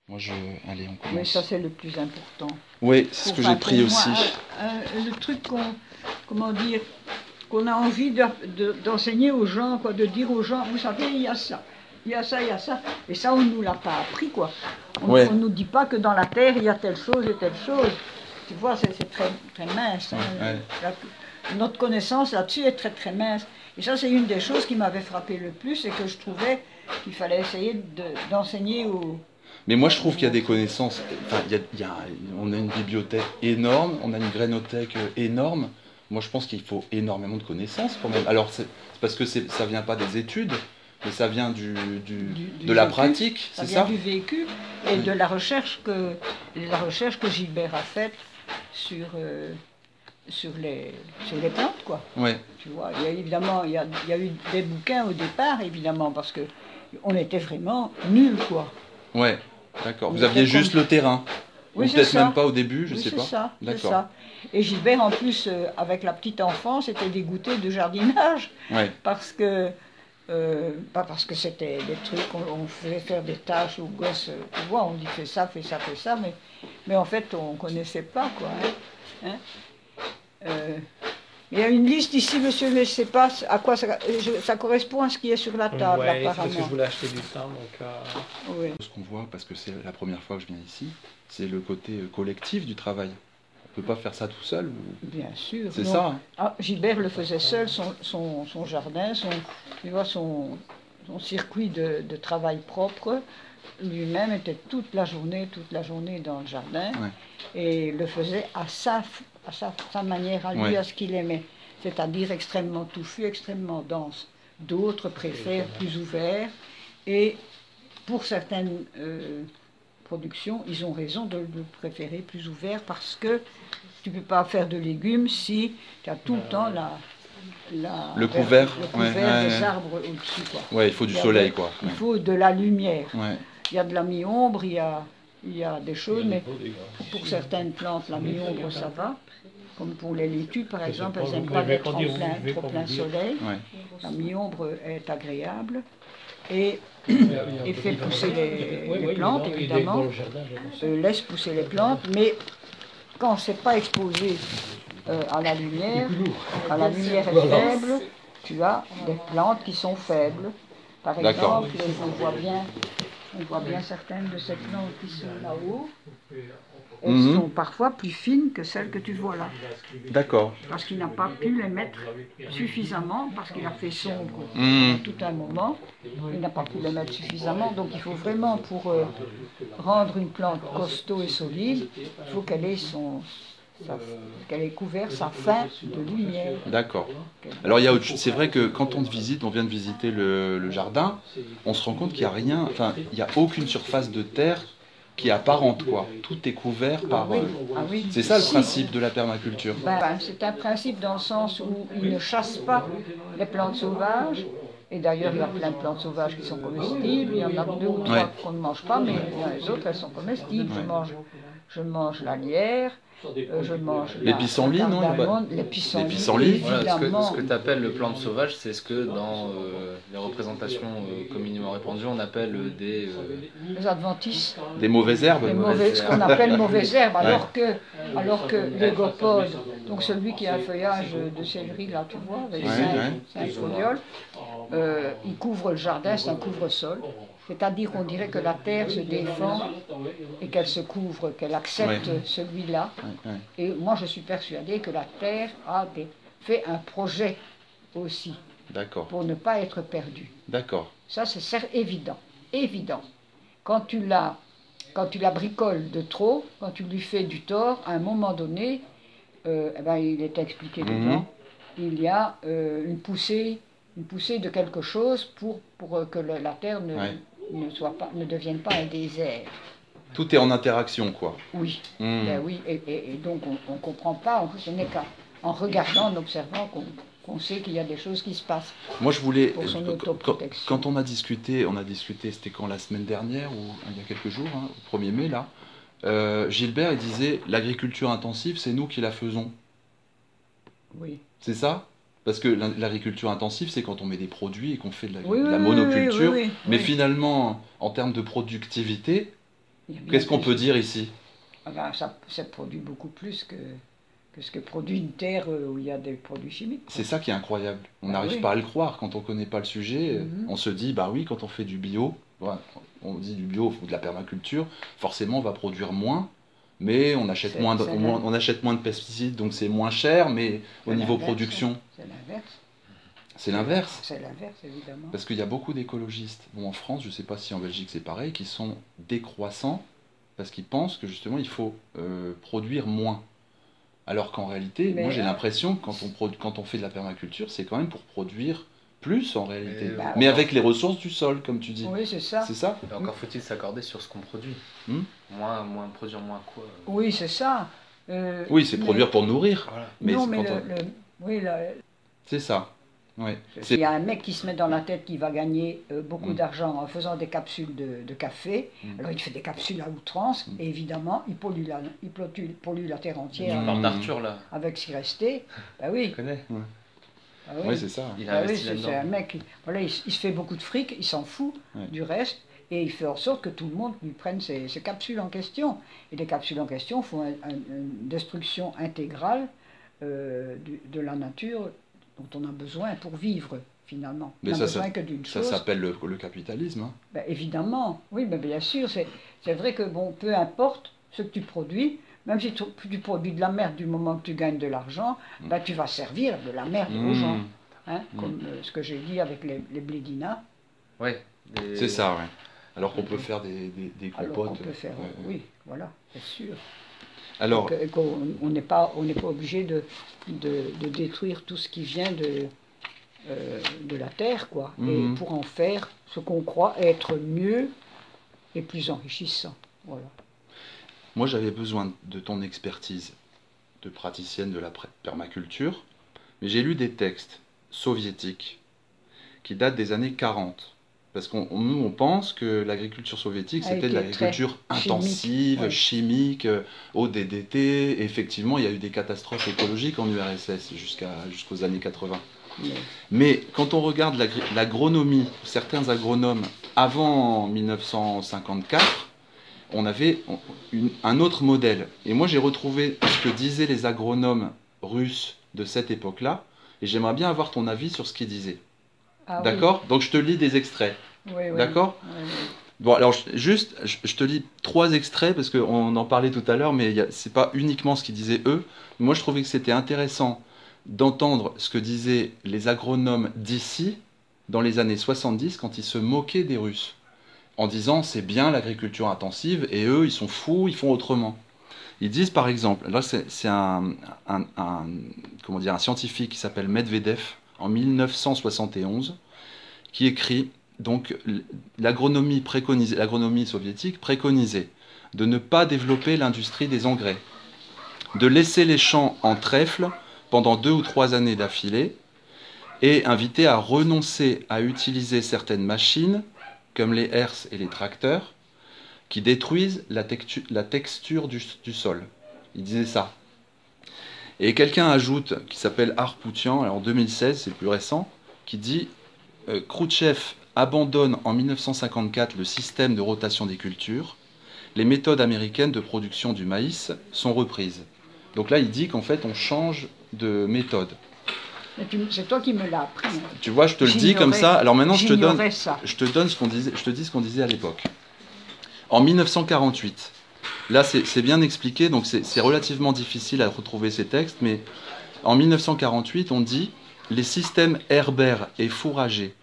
Moi, allez, on Mais commence. ça, c'est le plus important. Oui, c'est ce que j'ai Pour pris moi, aussi. le truc comment dire, qu'on a envie d'enseigner aux gens, quoi, de dire aux gens, vous savez, il y a ça, il y a ça, il y a ça. Et ça, on ne nous l'a pas appris, quoi. On Ouais. ne nous dit pas que dans la terre, il y a telle chose et telle chose. Tu vois, c'est très, très mince. Hein. Ouais. Notre connaissance là-dessus est très, très mince. Et ça, c'est une des choses qui m'avait frappé le plus, et que je trouvais qu'il fallait essayer d'enseigner aux... Mais moi, je trouve qu'il y a des connaissances. Enfin, on a une bibliothèque énorme, on a une grénothèque énorme. Moi, je pense qu'il faut énormément de connaissances quand même. Alors, c'est parce que ça vient pas des études, mais ça vient de la vécu, pratique, c'est ça? Du vécu et de la recherche que Gilbert a faite sur, sur les plantes, quoi. Ouais. Tu vois, évidemment, il y a eu des bouquins au départ, évidemment, parce que on était vraiment nuls, quoi. Ouais, d'accord. Vous aviez juste le terrain. Oui, ou peut-être même pas au début, je sais pas. Ça, c'est D'accord. ça. Et Gilbert, en plus, avec la petite enfance, était dégoûté de jardinage. Ouais. Parce que, pas parce que c'était des trucs, on faisait faire des tâches aux gosses, tu vois, on dit fais ça, mais en fait, on ne connaissait pas, quoi. Hein. Il y a une liste ici, monsieur, mais je ne sais pas à quoi ça correspond à ce qui est sur la table, ouais, apparemment. c'est parce que je voulais acheter du temps, donc... Oui. Ce qu'on voit, parce que c'est la première fois que je viens ici, c'est le côté collectif du travail. On ne peut pas faire ça tout seul. Bien sûr. C'est ça. Hein. Ah, Gilbert le faisait seul, son jardin, tu vois, son circuit de travail propre. Lui-même était toute la journée dans le jardin. Ouais. Et le faisait à sa manière, à lui, ouais. à ce qu'il aimait. C'est-à-dire extrêmement touffu, extrêmement dense. D'autres préfèrent plus ouvert. Et pour certaines productions, ils ont raison de le préférer plus ouvert, parce que tu ne peux pas faire de légumes si tu as tout le temps le couvert, des arbres au-dessus. Ouais, il faut du soleil, quoi. Il faut de la lumière. Ouais. Il y a de la mi-ombre, il y a des choses, mais pour certaines plantes, la mi-ombre, ça va. Comme pour les laitues, par exemple, elles n'aiment pas d'être trop plein soleil. Ouais. La mi-ombre est agréable. Et fait pousser les plantes, évidemment, laisse pousser les plantes, mais quand c'est pas exposé à la lumière est faible, tu as des plantes qui sont faibles. Par exemple, on voit bien certaines de ces plantes qui sont là-haut. Elles sont parfois plus fines que celles que tu vois là. D'accord. Parce qu'il n'a pas pu les mettre suffisamment, parce qu'il a fait sombre tout un moment. Il n'a pas pu les mettre suffisamment. Donc il faut vraiment, pour rendre une plante costaud et solide, il faut qu'elle ait couvert sa fin de lumière. D'accord. Alors c'est vrai que quand on vient de visiter le jardin, on se rend compte qu'il n'y a rien, enfin il n'y a aucune surface de terre qui est apparente, quoi. Tout est couvert par... oui. C'est ça le principe de la permaculture. C'est un principe dans le sens où il ne chasse pas les plantes sauvages. Et d'ailleurs, il y a plein de plantes sauvages qui sont comestibles. Il y en a 2 ou 3 qu'on ne mange pas, mais les autres, elles sont comestibles. Je mange la lierre. Je mange les pissenlits, non? Les pissenlits, voilà, ce que tu appelles le plante sauvage, c'est ce que dans les représentations communément répandues, on appelle des adventices. Des mauvaises herbes. Ce qu'on appelle mauvaises herbes, alors que l'égopode, donc celui qui a un feuillage de céleri, là, tu vois, avec 5 folioles, il couvre le jardin, c'est un couvre-sol. C'est-à-dire qu'on dirait que la terre se défend et qu'elle se couvre, qu'elle accepte celui-là. Et moi, je suis persuadée que la terre a fait un projet aussi. D'accord. Pour ne pas être perdue. D'accord. Ça, c'est évident. Évident. Quand tu la bricoles de trop, quand tu lui fais du tort, à un moment donné, il est expliqué dedans, il y a une poussée de quelque chose pour que la terre ne devienne pas un désert. Tout est en interaction, quoi. Oui, oui. Et donc on ne comprend pas, ce n'est qu'en regardant, en observant qu'on sait qu'il y a des choses qui se passent. Moi je voulais, pour son autoprotection. Quand on a discuté, c'était quand, la semaine dernière, ou il y a quelques jours, au 1er mai, là, Gilbert, il disait, l'agriculture intensive, c'est nous qui la faisons. Oui. C'est ça? Parce que l'agriculture intensive, c'est quand on met des produits et qu'on fait de la monoculture. Mais finalement, en termes de productivité, Il y a bien Qu'est-ce qu'on plus. peut dire ici? Ah ben, ça produit beaucoup plus que ce que produit une terre où il y a des produits chimiques, quoi. C'est ça qui est incroyable. On Bah n'arrive oui. pas à le croire quand on ne connaît pas le sujet. Mhm. On se dit, bah oui, quand on fait du bio, voilà, on dit du bio ou de la permaculture, forcément on va produire moins, mais on achète C'est- moins de, c'est on achète moins de pesticides, donc c'est moins cher, mais au C'est niveau l'inverse, production, C'est l'inverse. c'est l'inverse. C'est l'inverse, évidemment. Parce qu'il y a beaucoup d'écologistes, bon, en France, je ne sais pas si en Belgique c'est pareil, qui sont décroissants parce qu'ils pensent que justement il faut produire moins. Alors qu'en réalité, Mais, moi j'ai l'impression que quand on fait de la permaculture, c'est quand même pour produire plus en réalité. Bah, Mais avec les ressources du sol, comme tu dis. Oui, c'est ça. C'est ça? Et encore faut-il s'accorder sur ce qu'on produit. Hmm. Produire moins quoi. Oui, c'est ça. Oui, c'est mais- produire pour nourrir. Voilà. Mais non, c'est mais quand on- oui, c'est ça. Ouais. il y a un mec qui se met dans la tête qu'il va gagner beaucoup Mm. d'argent en faisant des capsules de café. Mm. Alors il fait des capsules à outrance Mm. et évidemment il pollue la terre Tu entière Mm. parles d'Arthur là. avec ce qui restait. Ben oui. Tu connais. Ben Oui, c'est ça. Il a Ben oui, investi c'est un là-dedans. mec, voilà, il se fait beaucoup de fric, il s'en fout Ouais. du reste et il fait en sorte que tout le monde lui prenne ces capsules en question. Et les capsules en question font une destruction intégrale de la nature dont on a besoin pour vivre finalement. Mais On a ça, besoin que d'une Ça chose. s'appelle le capitalisme. Hein. Ben, évidemment, oui, ben, bien sûr, c'est vrai que bon, peu importe ce que tu produis, même si tu produis de la merde du moment que tu gagnes de l'argent, ben, tu vas servir de la merde aux gens. Mm. Hein, comme ce que j'ai dit avec les blédinas. Ouais. C'est ça, ouais. Alors qu'on peut faire des Alors compotes. qu'on peut faire, ouais. oui, voilà, c'est sûr. Alors, Et qu'on n'est pas obligé de détruire tout ce qui vient de la terre, quoi, Mhm. et pour en faire ce qu'on croit être mieux et plus enrichissant. Voilà. moi j'avais besoin de ton expertise de praticienne de la permaculture, mais j'ai lu des textes soviétiques qui datent des années 40. Parce nous, on pense que l'agriculture soviétique, A c'était de été l'agriculture très intensive, ouais. chimique, au DDT. Et effectivement, il y a eu des catastrophes écologiques en URSS jusqu'aux années 80. Mais, Mais quand on regarde l'agronomie, certains agronomes avant 1954, on avait un autre modèle. Et moi, j'ai retrouvé ce que disaient les agronomes russes de cette époque-là, et j'aimerais bien avoir ton avis sur ce qu'ils disaient. ah D'accord? Donc je te lis des extraits. oui, oui, oui. D'accord? Oui, oui. Bon, alors je te lis 3 extraits, parce qu'on en parlait tout à l'heure, mais c'est pas uniquement ce qu'ils disaient eux. Moi, je trouvais que c'était intéressant d'entendre ce que disaient les agronomes d'ici dans les années 70 quand ils se moquaient des Russes en disant c'est bien l'agriculture intensive et eux ils sont fous, ils font autrement. Ils disent par exemple, là c'est comment dire, un scientifique qui s'appelle Medvedev en 1971 qui écrit donc l'agronomie soviétique préconisait de ne pas développer l'industrie des engrais, de laisser les champs en trèfle pendant 2 ou 3 années d'affilée et inviter à renoncer à utiliser certaines machines comme les herses et les tracteurs qui détruisent la texture du sol. Il disait ça. Et quelqu'un ajoute, qui s'appelle Harpoutian, en 2016, c'est plus récent, qui dit Khrouchtchev abandonne en 1954 le système de rotation des cultures, les méthodes américaines de production du maïs sont reprises. Donc là, il dit qu'en fait, on change de méthode. C'est toi qui me l'as appris. Hein. Tu vois, je te le dis comme ça. Alors maintenant, je te donne ce qu'on disait, je te dis ce qu'on disait à l'époque. En 1948, là, c'est bien expliqué, donc c'est relativement difficile à retrouver ces textes, mais en 1948, on dit les systèmes herbaires et fourragers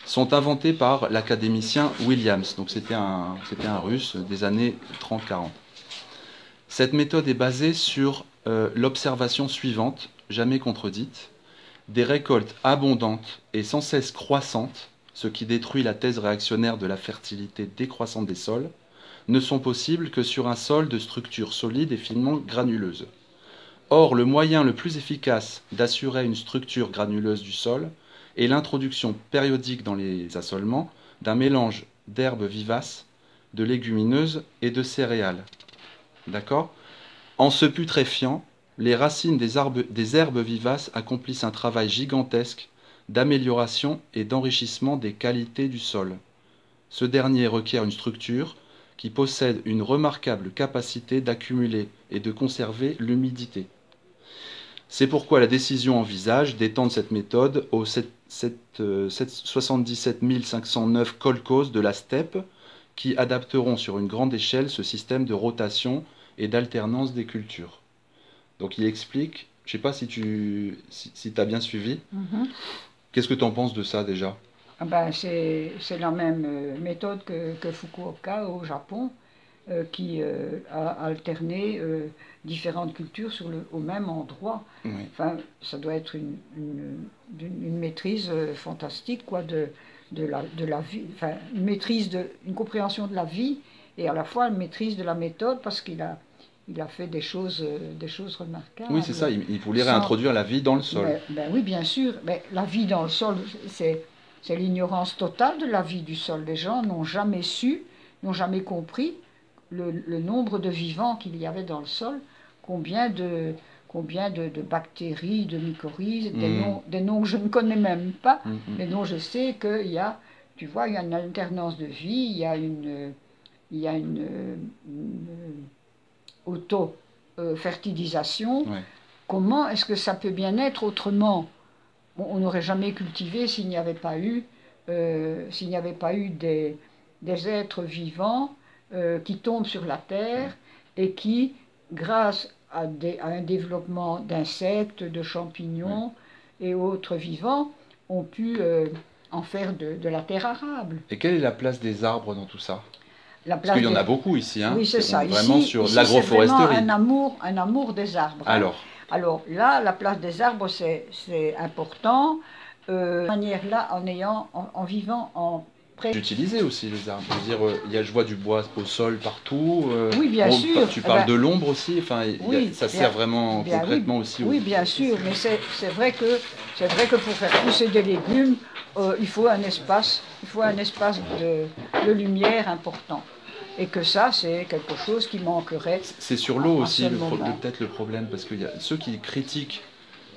sont inventés par l'académicien Williams. Donc c'était un Russe des années 30-40. Cette méthode est basée sur l'observation suivante, jamais contredite. Des récoltes abondantes et sans cesse croissantes, ce qui détruit la thèse réactionnaire de la fertilité décroissante des sols, ne sont possibles que sur un sol de structure solide et finement granuleuse. Or, le moyen le plus efficace d'assurer une structure granuleuse du sol est l'introduction périodique dans les assolements d'un mélange d'herbes vivaces, de légumineuses et de céréales. D'accord ? En se putréfiant, les racines des herbes vivaces accomplissent un travail gigantesque d'amélioration et d'enrichissement des qualités du sol. Ce dernier requiert une structure qui possède une remarquable capacité d'accumuler et de conserver l'humidité. C'est pourquoi la décision envisage d'étendre cette méthode aux 77 509 kolkhozes de la steppe qui adapteront sur une grande échelle ce système de rotation et d'alternance des cultures. Donc il explique, je ne sais pas si tu as bien suivi, qu'est-ce que tu en penses de ça déjà? Ah ben, c'est la même méthode que Fukuoka au Japon, qui a alterné différentes cultures au même endroit. Oui. Enfin, ça doit être une maîtrise fantastique, quoi, de la vie, enfin, une compréhension de la vie et à la fois une maîtrise de la méthode, parce qu'il a fait des choses remarquables. Oui, c'est ça, il voulait réintroduire la vie dans le sol. Ben oui, bien sûr, mais la vie dans le sol, c'est l'ignorance totale de la vie du sol. Les gens n'ont jamais su, n'ont jamais compris le nombre de vivants qu'il y avait dans le sol, combien de bactéries, de mycorhizes, des noms que je ne connais même pas, mais dont je sais qu'il y a, tu vois, il y a une alternance de vie, il y a une auto-fertilisation. Ouais. Comment est-ce que ça peut bien être autrement? Bon, on n'aurait jamais cultivé s'il n'y avait pas eu des êtres vivants qui tombent sur la terre et qui, grâce à un développement d'insectes, de champignons et autres vivants, ont pu en faire de la terre arable. Et quelle est la place des arbres dans tout ça? Parce qu'il y en a beaucoup ici, hein. Oui, c'est ça. Vraiment ici, sur ici, l'agroforesterie. C'est vraiment un amour des arbres. Alors là, la place des arbres, c'est important. De cette manière-là, en vivant en près. J'utilisais aussi les arbres. Je veux dire, je vois du bois au sol partout. Oui, bien sûr. Tu parles de l'ombre aussi. Enfin, ça sert vraiment concrètement aussi. Oui, bien sûr. Mais c'est vrai que pour faire pousser des légumes, il faut un espace de lumière important. Et que ça, c'est quelque chose qui manquerait. C'est sur l'eau aussi peut-être le problème, parce qu'il y a ceux qui critiquent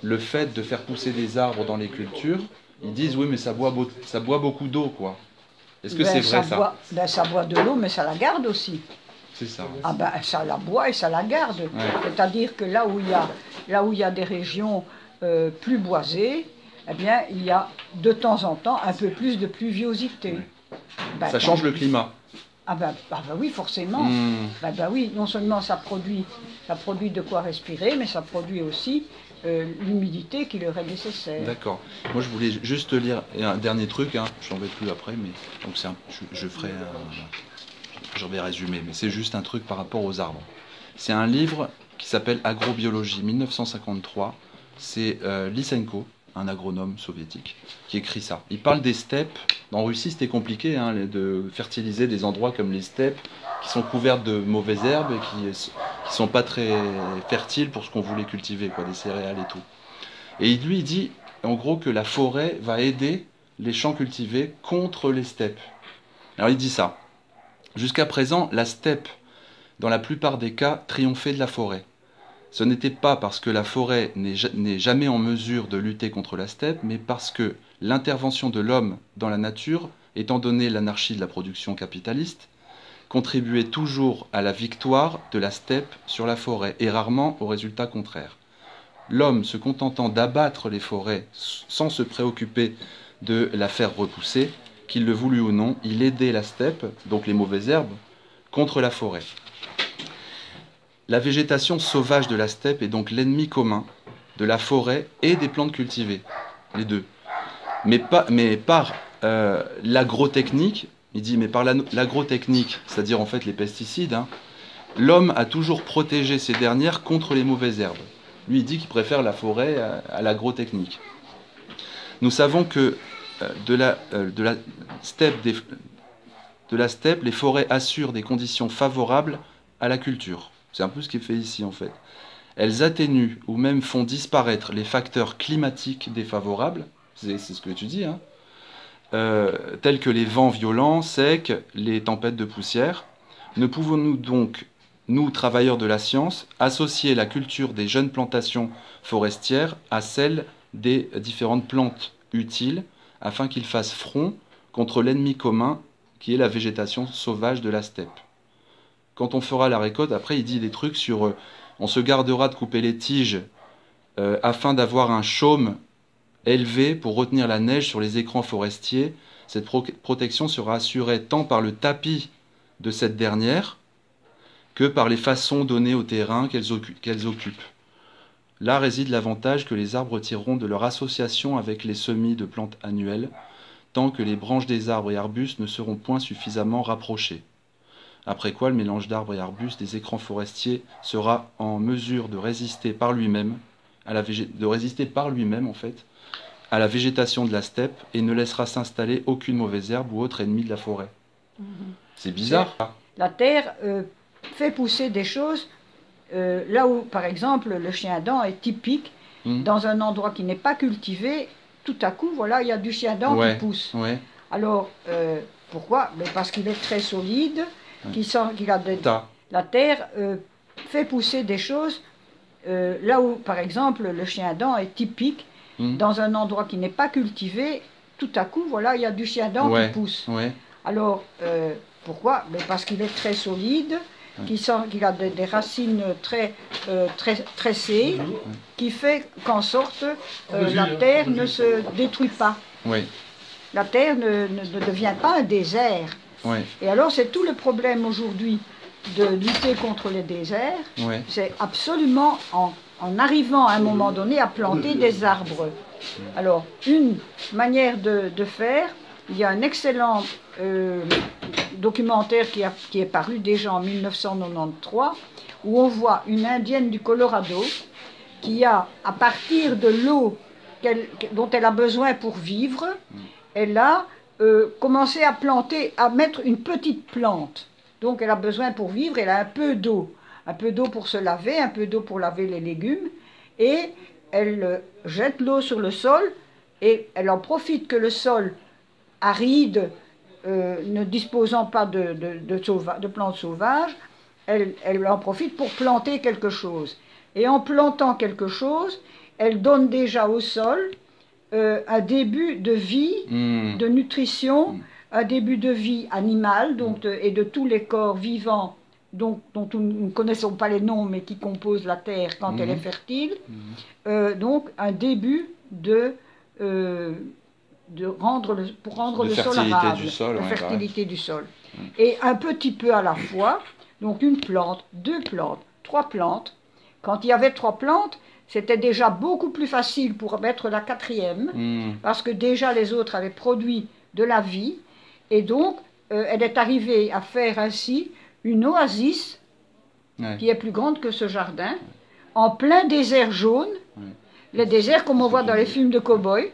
le fait de faire pousser des arbres dans les cultures, ils disent oui, mais ça boit beaucoup d'eau, quoi. Est-ce que c'est vrai ça? Ça boit de l'eau, mais ça la garde aussi. C'est ça. Ah ben, ça la boit et ça la garde. Ouais. C'est-à-dire que là où il y a des régions plus boisées, eh bien, il y a de temps en temps un peu plus de pluviosité. Ouais. Ça change le climat. Ah ben oui, forcément. Ben oui, non seulement ça produit de quoi respirer, mais ça produit aussi l'humidité qui leur est nécessaire. D'accord. Moi, je voulais juste lire un dernier truc, hein. Je n'en vais plus après, mais donc je vais résumer, mais c'est juste un truc par rapport aux arbres. C'est un livre qui s'appelle Agrobiologie 1953. C'est Lysenko, un agronome soviétique, qui écrit ça. Il parle des steppes. En Russie, c'était compliqué de fertiliser des endroits comme les steppes, qui sont couvertes de mauvaises herbes et qui ne sont pas très fertiles pour ce qu'on voulait cultiver, quoi, des céréales et tout. Et lui, il dit, en gros, que la forêt va aider les champs cultivés contre les steppes. Alors, il dit ça. Jusqu'à présent, la steppe, dans la plupart des cas, triomphait de la forêt. Ce n'était pas parce que la forêt n'est jamais en mesure de lutter contre la steppe, mais parce que l'intervention de l'homme dans la nature, étant donné l'anarchie de la production capitaliste, contribuait toujours à la victoire de la steppe sur la forêt, et rarement au résultat contraire. L'homme se contentant d'abattre les forêts sans se préoccuper de la faire repousser, qu'il le voulût ou non, il aidait la steppe, donc les mauvaises herbes, contre la forêt. La végétation sauvage de la steppe est donc l'ennemi commun de la forêt et des plantes cultivées, les deux. Mais par l'agrotechnique, il dit, mais par l'agrotechnique, c'est-à-dire en fait les pesticides, hein, l'homme a toujours protégé ces dernières contre les mauvaises herbes. Lui, il dit qu'il préfère la forêt à l'agrotechnique. Nous savons que de la steppe, les forêts assurent des conditions favorables à la culture. C'est un peu ce qui est fait ici, en fait. Elles atténuent ou même font disparaître les facteurs climatiques défavorables, c'est ce que tu dis, hein, tels que les vents violents, secs, les tempêtes de poussière. Ne pouvons-nous donc, nous, travailleurs de la science, associer la culture des jeunes plantations forestières à celle des différentes plantes utiles, afin qu'ils fassent front contre l'ennemi commun qui est la végétation sauvage de la steppe? quand on fera la récolte, après il dit des trucs sur on se gardera de couper les tiges afin d'avoir un chaume élevé pour retenir la neige sur les écrans forestiers. Cette protection sera assurée tant par le tapis de cette dernière que par les façons données au terrain qu'elles occupent. Là réside l'avantage que les arbres tireront de leur association avec les semis de plantes annuelles, tant que les branches des arbres et arbustes ne seront point suffisamment rapprochées. Après quoi, le mélange d'arbres et arbustes des écrans forestiers sera en mesure de résister par lui-même, à la végétation de la steppe et ne laissera s'installer aucune mauvaise herbe ou autre ennemi de la forêt. C'est bizarre. La terre fait pousser des choses là où, par exemple, le chien-dent est typique, dans un endroit qui n'est pas cultivé, tout à coup, voilà, il y a du chien-dent qui pousse. Ouais. Alors, pourquoi? Parce qu'il est très solide, la terre fait pousser des choses là où, par exemple, le chien-dent est typique, dans un endroit qui n'est pas cultivé, tout à coup, voilà, il y a du chien-dent qui pousse. Alors, pourquoi? Parce qu'il est très solide, qu'il a des racines très serrées, qui fait qu'en sorte, la terre ne se détruit pas. La terre ne devient pas un désert. Et alors, c'est tout le problème aujourd'hui de lutter contre les déserts. C'est absolument en arrivant à un moment donné à planter des arbres. Alors, une manière de faire, il y a un excellent documentaire qui est paru déjà en 1993, où on voit une indienne du Colorado qui a, à partir de l'eau dont elle a besoin pour vivre, elle a commencé à planter, à mettre une petite plante. Donc elle a besoin pour vivre, elle a un peu d'eau pour se laver, un peu d'eau pour laver les légumes, et elle jette l'eau sur le sol, et elle en profite que le sol aride, ne disposant pas de plantes sauvages, elle en profite pour planter quelque chose. Et en plantant quelque chose, elle donne déjà au sol un début de vie, de nutrition, un début de vie animale, donc et de tous les corps vivants dont nous ne connaissons pas les noms, mais qui composent la terre quand elle est fertile. Donc un début pour rendre le sol arable, la fertilité du sol. Et un petit peu à la fois, donc une plante, 2 plantes, 3 plantes. Quand il y avait 3 plantes, c'était déjà beaucoup plus facile pour mettre la 4e, parce que déjà les autres avaient produit de la vie, et donc elle est arrivée à faire ainsi une oasis qui est plus grande que ce jardin, en plein désert jaune, les déserts comme on voit dans les films de cow-boys,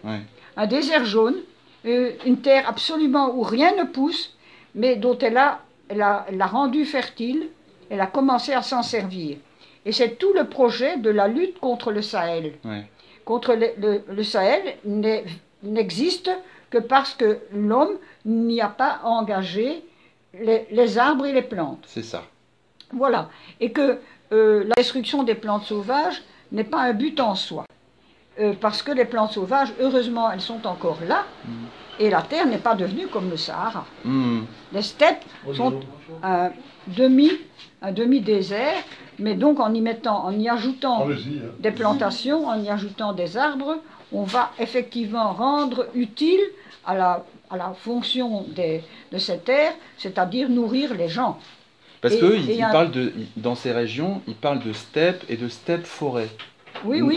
un désert jaune, une terre absolument où rien ne pousse, mais dont elle l'a rendu fertile, elle a commencé à s'en servir. Et c'est tout le projet de la lutte contre le Sahel. Contre le Sahel n'existe que parce que l'homme n'y a pas engagé les arbres et les plantes. C'est ça. Voilà. Et que la destruction des plantes sauvages n'est pas un but en soi. Parce que les plantes sauvages, heureusement, elles sont encore là, et la terre n'est pas devenue comme le Sahara. Les steppes sont un demi-désert, mais donc en y ajoutant des plantations, en y ajoutant des arbres, on va effectivement rendre utile à la fonction de cette terre, c'est-à-dire nourrir les gens. Parce que dans ces régions, ils parlent de steppe et de steppe-forêt.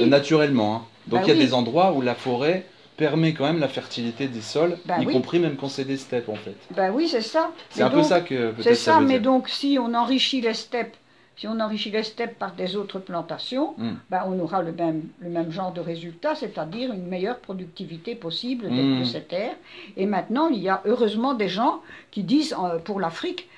Naturellement. Hein. Donc il y a des endroits où la forêt permet quand même la fertilité des sols, y compris même quand c'est des steppes en fait. Oui, c'est ça. C'est un peu ça que peut-être c'est ça, mais donc si on enrichit les steppes, par des autres plantations, on aura le même genre de résultat, c'est-à-dire une meilleure productivité possible de ces terres. Et maintenant, il y a heureusement des gens qui disent pour l'Afrique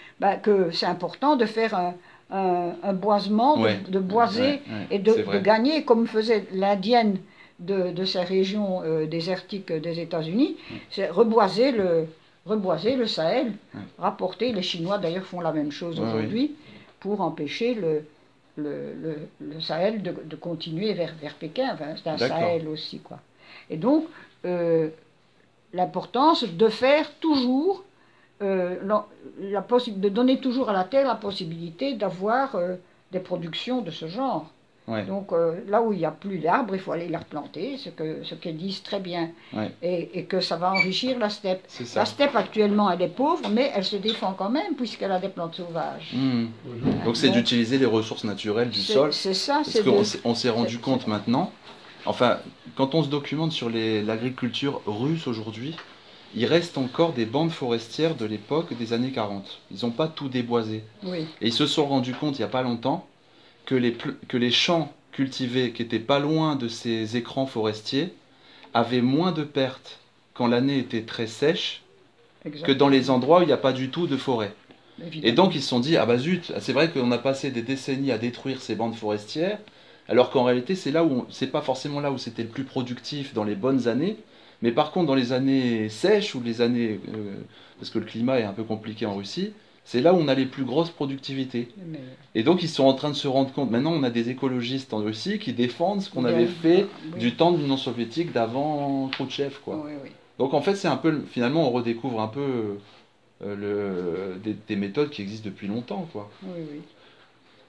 que c'est important de faire un boisement, de boiser et de gagner, comme faisait l'indienne de ces régions désertiques des États-Unis, c'est reboiser le Sahel, rapporter, les Chinois d'ailleurs font la même chose aujourd'hui, pour empêcher le Sahel de continuer vers Pékin, c'est un Sahel aussi, quoi. Et donc, l'importance de faire toujours de donner toujours à la terre la possibilité d'avoir des productions de ce genre. Ouais. Donc là où il n'y a plus d'arbres, il faut aller les replanter, ce qu'ils disent très bien, Ouais. et que ça va enrichir la steppe. C'est ça. La steppe actuellement elle est pauvre, mais elle se défend quand même puisqu'elle a des plantes sauvages. Donc c'est d'utiliser les ressources naturelles du sol. C'est ça. Parce qu'on s'est rendu compte maintenant, enfin, quand on se documente sur l'agriculture russe aujourd'hui, il reste encore des bandes forestières de l'époque des années 40. Ils n'ont pas tout déboisé. Oui. Et ils se sont rendus compte il n'y a pas longtemps que les champs cultivés qui étaient pas loin de ces écrans forestiers avaient moins de pertes quand l'année était très sèche que dans les endroits où il n'y a pas du tout de forêt. Évidemment. Et donc ils se sont dit, ah bah zut, c'est vrai qu'on a passé des décennies à détruire ces bandes forestières, alors qu'en réalité c'est pas forcément là où c'était le plus productif dans les bonnes années, mais par contre dans les années sèches ou les années, parce que le climat est un peu compliqué en Russie, c'est là où on a les plus grosses productivités. Et donc ils sont en train de se rendre compte, maintenant on a des écologistes en Russie qui défendent ce qu'on avait fait du temps de l'Union soviétique d'avant Khrouchtchev, quoi. Oui. Donc en fait c'est un peu, finalement on redécouvre un peu des méthodes qui existent depuis longtemps, quoi. Oui.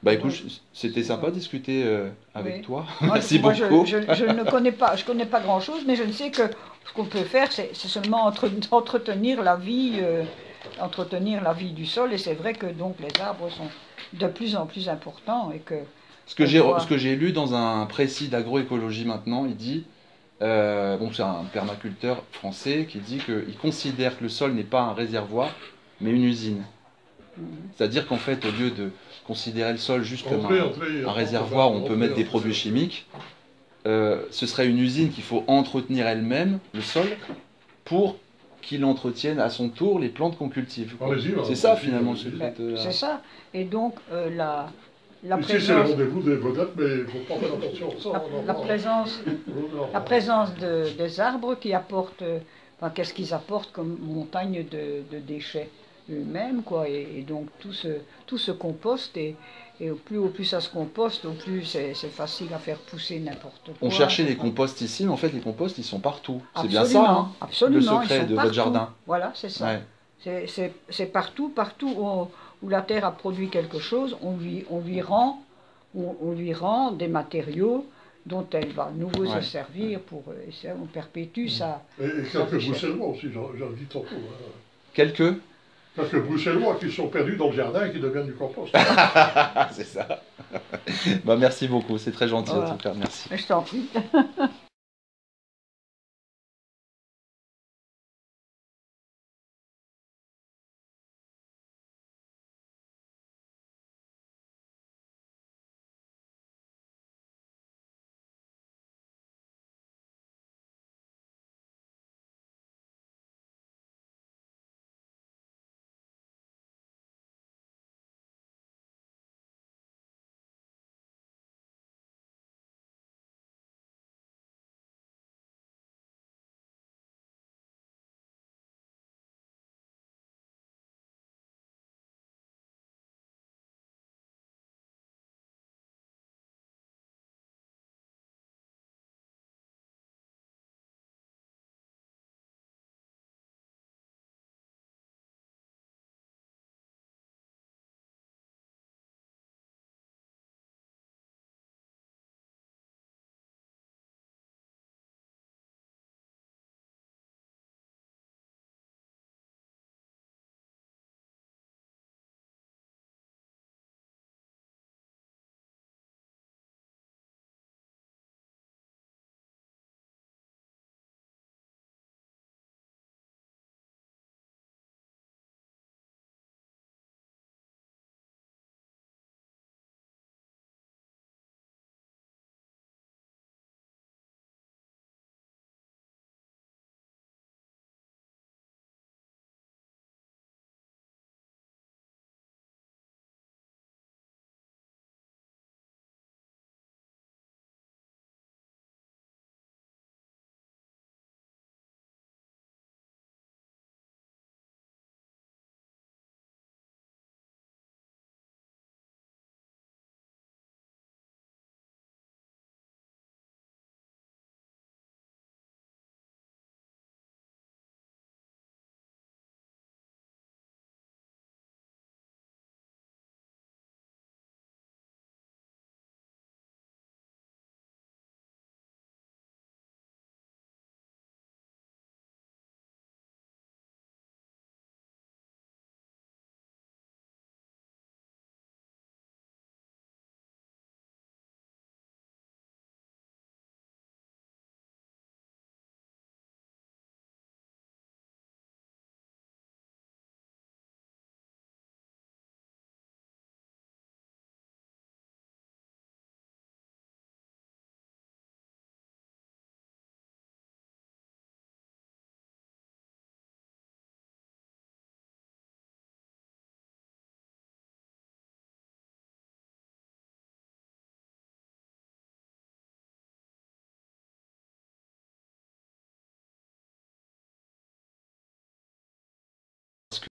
Bah écoute, c'était sympa de discuter avec toi. Moi, Merci moi, beaucoup. je ne connais pas, grand chose, mais je ne sais que ce qu'on peut faire, c'est seulement entretenir la vie du sol, et c'est vrai que donc les arbres sont de plus en plus importants et que ce que j'ai lu dans un précis d'agroécologie maintenant, il dit, bon c'est un permaculteur français qui dit qu'il considère que le sol n'est pas un réservoir, mais une usine. C'est-à-dire qu'en fait, au lieu de considérer le sol juste comme un réservoir où on peut mettre des produits chimiques, ce serait une usine qu'il faut entretenir elle-même, le sol, pour qu'il entretienne à son tour les plantes qu'on cultive. C'est ça finalement le secret. C'est ça. Et donc la Ici c'est le rendez-vous des vedettes, mais il faut pas faire attention. La présence des arbres qui apportent, qu'est-ce qu'ils apportent comme montagne de déchets eux-mêmes, quoi. Et donc tout se composte, et au plus ça se composte, au plus c'est facile à faire pousser n'importe quoi. On cherchait les composts ici, mais en fait les composts ils sont partout. C'est bien ça, hein, absolument, le secret de votre jardin. Voilà, c'est ça. Ouais. C'est partout où la terre a produit quelque chose, on lui rend des matériaux dont elle va à nouveau se servir et ça, on perpétue ça. Et quelques bruxellois aussi, j'en dis tantôt. Quelques bruxellois qui sont perdus dans le jardin et qui deviennent du compost. C'est ça. Bah, merci beaucoup, c'est très gentil en tout cas, merci. Je t'en prie.